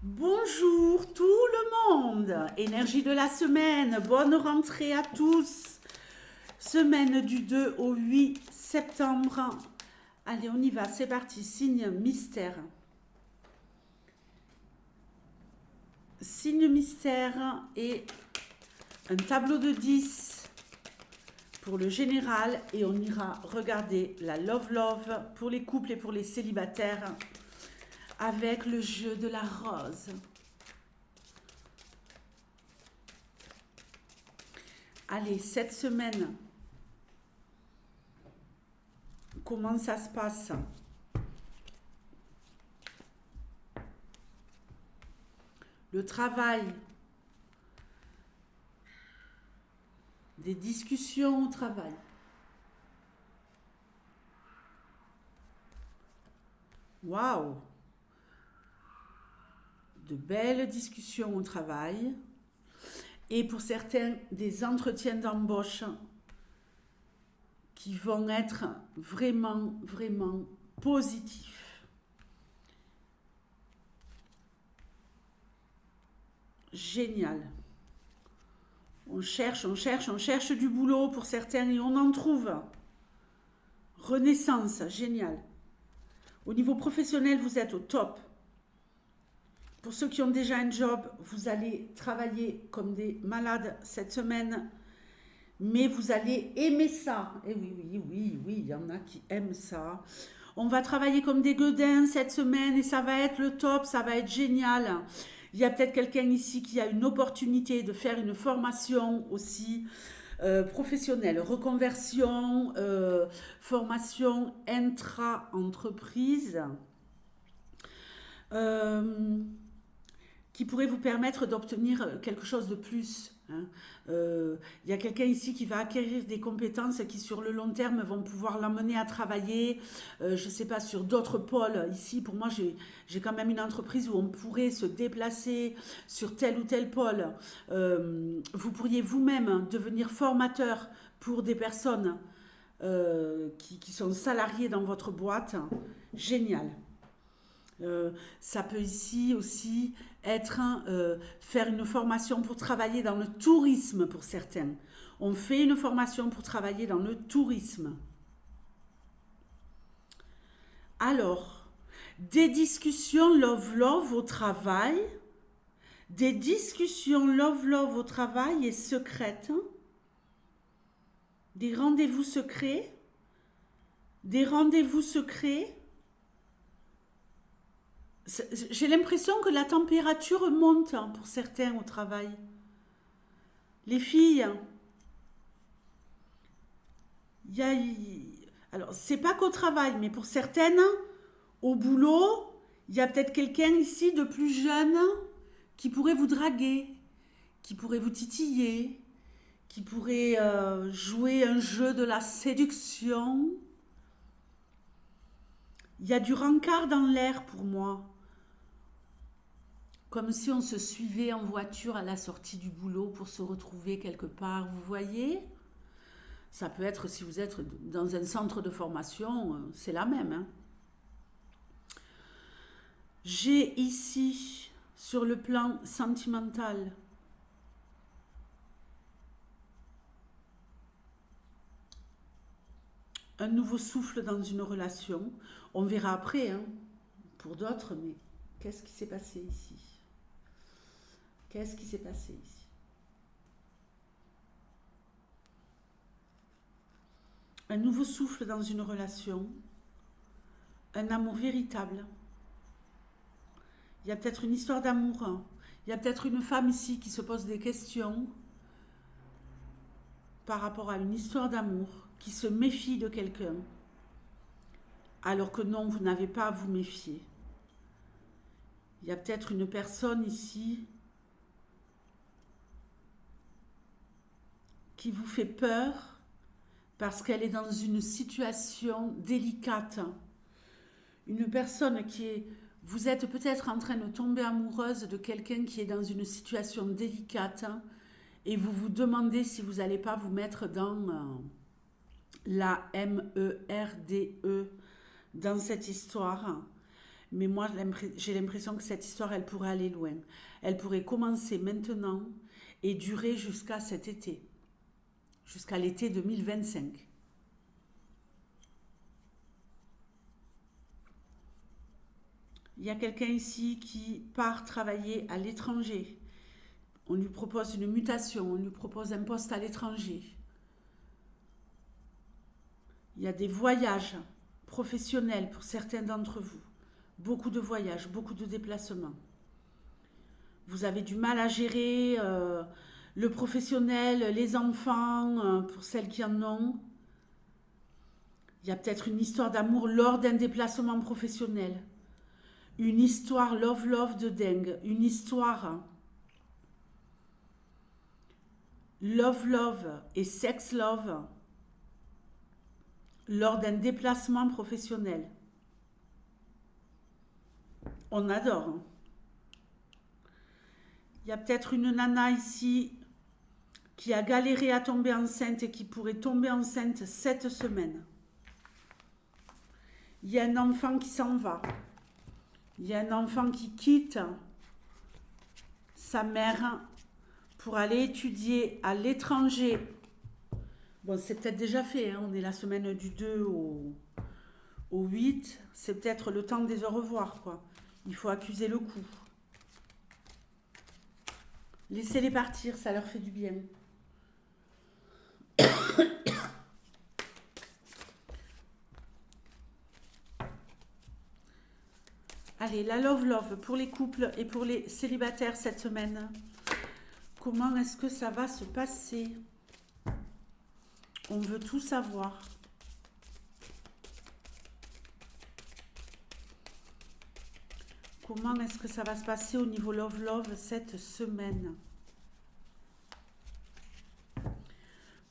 Bonjour tout le monde, énergie de la semaine, bonne rentrée à tous. Semaine du 2 au 8 septembre. Allez, on y va, c'est parti, signe mystère. Signe mystère et un tableau de 10 pour le général et on ira regarder la Love Love pour les couples et pour les célibataires avec le jeu de la rose. Allez, cette semaine, comment ça se passe? Le travail, des discussions au travail. Waouh! De belles discussions au travail. Et pour certains, des entretiens d'embauche qui vont être vraiment, vraiment positifs. Génial. On cherche, on cherche, on cherche du boulot pour certains et on en trouve. Renaissance, génial. Au niveau professionnel, vous êtes au top. Pour ceux qui ont déjà un job, vous allez travailler comme des malades cette semaine, mais vous allez aimer ça. Et oui, oui, oui, oui, il y en a qui aiment ça. On va travailler comme des gueudins cette semaine et ça va être le top, ça va être génial. Il y a peut-être quelqu'un ici qui a une opportunité de faire une formation aussi professionnelle, reconversion, formation intra-entreprise. Euh, qui pourrait vous permettre d'obtenir quelque chose de plus. Hein. Y a quelqu'un ici qui va acquérir des compétences qui sur le long terme vont pouvoir l'amener à travailler, je ne sais pas, sur d'autres pôles. Ici, pour moi, j'ai quand même une entreprise où on pourrait se déplacer sur tel ou tel pôle. Vous pourriez vous-même devenir formateur pour des personnes qui sont salariées dans votre boîte. Génial. Ça peut ici aussi être faire une formation pour travailler dans le tourisme pour certains. On fait une formation pour travailler dans le tourisme. Alors, des discussions love-love au travail, des discussions love-love au travail et secrètes, des rendez-vous secrets, des rendez-vous secrets. J'ai l'impression que la température monte pour certains au travail. Les filles, il y a, alors c'est pas qu'au travail, mais pour certaines, au boulot, il y a peut-être quelqu'un ici de plus jeune qui pourrait vous draguer, qui pourrait vous titiller, qui pourrait jouer un jeu de la séduction. Il y a du rencard dans l'air pour moi. Comme si on se suivait en voiture à la sortie du boulot pour se retrouver quelque part, vous voyez? Ça peut être si vous êtes dans un centre de formation, c'est la même. Hein. J'ai ici, sur le plan sentimental, un nouveau souffle dans une relation. On verra après, hein, pour d'autres, mais qu'est-ce qui s'est passé ici? Qu'est-ce qui s'est passé ici? Un nouveau souffle dans une relation, un amour véritable. Il y a peut-être une histoire d'amour. Hein. Il y a peut-être une femme ici qui se pose des questions par rapport à une histoire d'amour, qui se méfie de quelqu'un, alors que non, vous n'avez pas à vous méfier. Il y a peut-être une personne ici qui vous fait peur parce qu'elle est dans une situation délicate. Une personne qui est... Vous êtes peut-être en train de tomber amoureuse de quelqu'un qui est dans une situation délicate et vous vous demandez si vous n'allez pas vous mettre dans la MERDE dans cette histoire. Mais moi, j'ai l'impression que cette histoire, elle pourrait aller loin. Elle pourrait commencer maintenant et durer jusqu'à cet été, jusqu'à l'été 2025. Il y a quelqu'un ici qui part travailler à l'étranger. On lui propose une mutation, on lui propose un poste à l'étranger. Il y a des voyages professionnels pour certains d'entre vous. Beaucoup de voyages, beaucoup de déplacements. Vous avez du mal à gérer le professionnel, les enfants, pour celles qui en ont. Il y a peut-être une histoire d'amour lors d'un déplacement professionnel. Une histoire love-love de dingue. Une histoire love-love et sex-love lors d'un déplacement professionnel. On adore. Hein. Il y a peut-être une nana ici qui a galéré à tomber enceinte et qui pourrait tomber enceinte cette semaine. Il y a un enfant qui s'en va. Il y a un enfant qui quitte sa mère pour aller étudier à l'étranger. Bon, c'est peut-être déjà fait, hein. On est la semaine du 2 au 8. C'est peut-être le temps de les au revoir, quoi. Il faut accuser le coup. Laissez-les partir, ça leur fait du bien. Allez, la love pour les couples et pour les célibataires cette semaine. Comment est-ce que ça va se passer? On veut tout savoir. Comment est-ce que ça va se passer au niveau love cette semaine?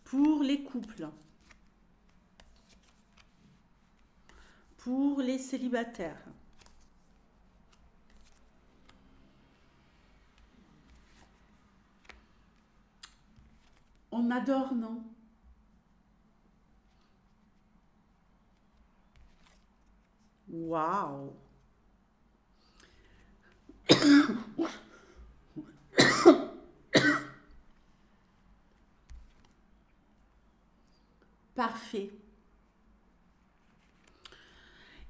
Pour les couples. Pour les célibataires. On adore, non? Waouh! Parfait.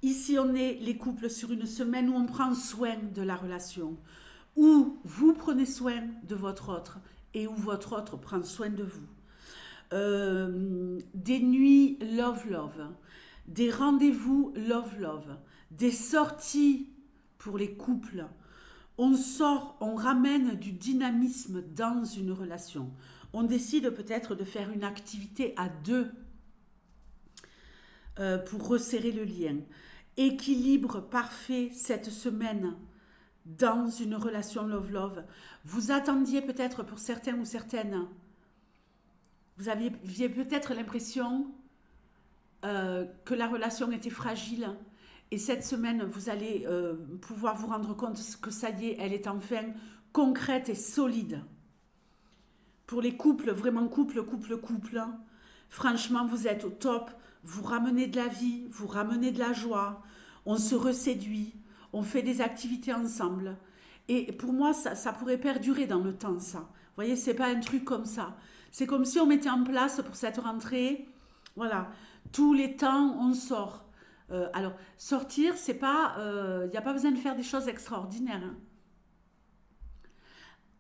Ici, on est les couples sur une semaine où on prend soin de la relation, où vous prenez soin de votre autre et où votre autre prend soin de vous. Des nuits love, des rendez-vous love, des sorties pour les couples. On sort, on ramène du dynamisme dans une relation. On décide peut-être de faire une activité à deux pour resserrer le lien. Équilibre parfait cette semaine dans une relation love. Vous attendiez peut-être pour certains ou certaines, vous aviez peut-être l'impression que la relation était fragile. Et cette semaine, vous allez pouvoir vous rendre compte que ça y est, elle est enfin concrète et solide. Pour les couples, vraiment couple, hein, franchement, vous êtes au top. Vous ramenez de la vie, vous ramenez de la joie. On se reséduit, on fait des activités ensemble. Et pour moi, ça pourrait perdurer dans le temps, ça. Vous voyez, c'est pas un truc comme ça. C'est comme si on mettait en place pour cette rentrée, voilà, tous les temps, on sort. Alors, sortir, c'est pas, il n'y a pas besoin de faire des choses extraordinaires. Hein.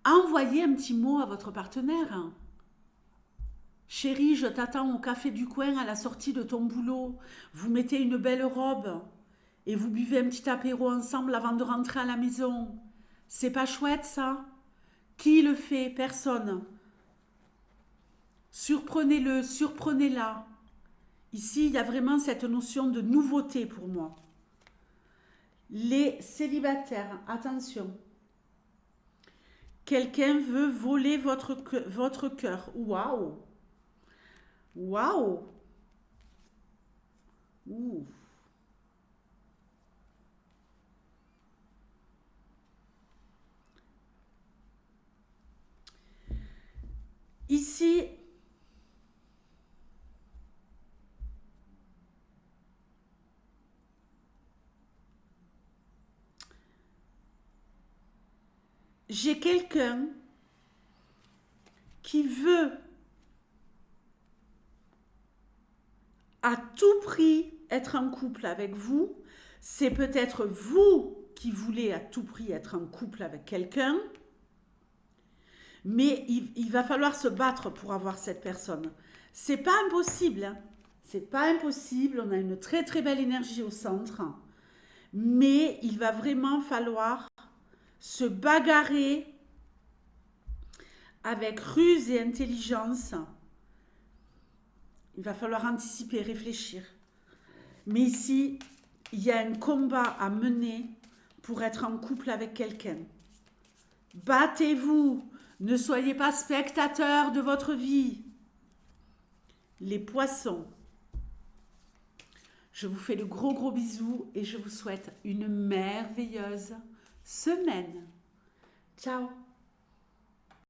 Envoyez un petit mot à votre partenaire. Hein. Chérie, je t'attends au café du coin à la sortie de ton boulot. Vous mettez une belle robe et vous buvez un petit apéro ensemble avant de rentrer à la maison. C'est pas chouette, ça? Qui le fait? Personne. Surprenez-le, surprenez-la. Ici, il y a vraiment cette notion de nouveauté pour moi. Les célibataires, attention. Quelqu'un veut voler votre cœur. Waouh! Waouh! Ouh. Ici, j'ai quelqu'un qui veut à tout prix être en couple avec vous. C'est peut-être vous qui voulez à tout prix être en couple avec quelqu'un, mais il va falloir se battre pour avoir cette personne. C'est pas impossible, hein. C'est pas impossible. On a une très très belle énergie au centre, mais il va vraiment falloir se bagarrer avec ruse et intelligence. Il va falloir anticiper, réfléchir. Mais ici, il y a un combat à mener pour être en couple avec quelqu'un. Battez-vous. Ne soyez pas spectateurs de votre vie. Les poissons, je vous fais de gros gros bisous et je vous souhaite une merveilleuse semaine. Ciao.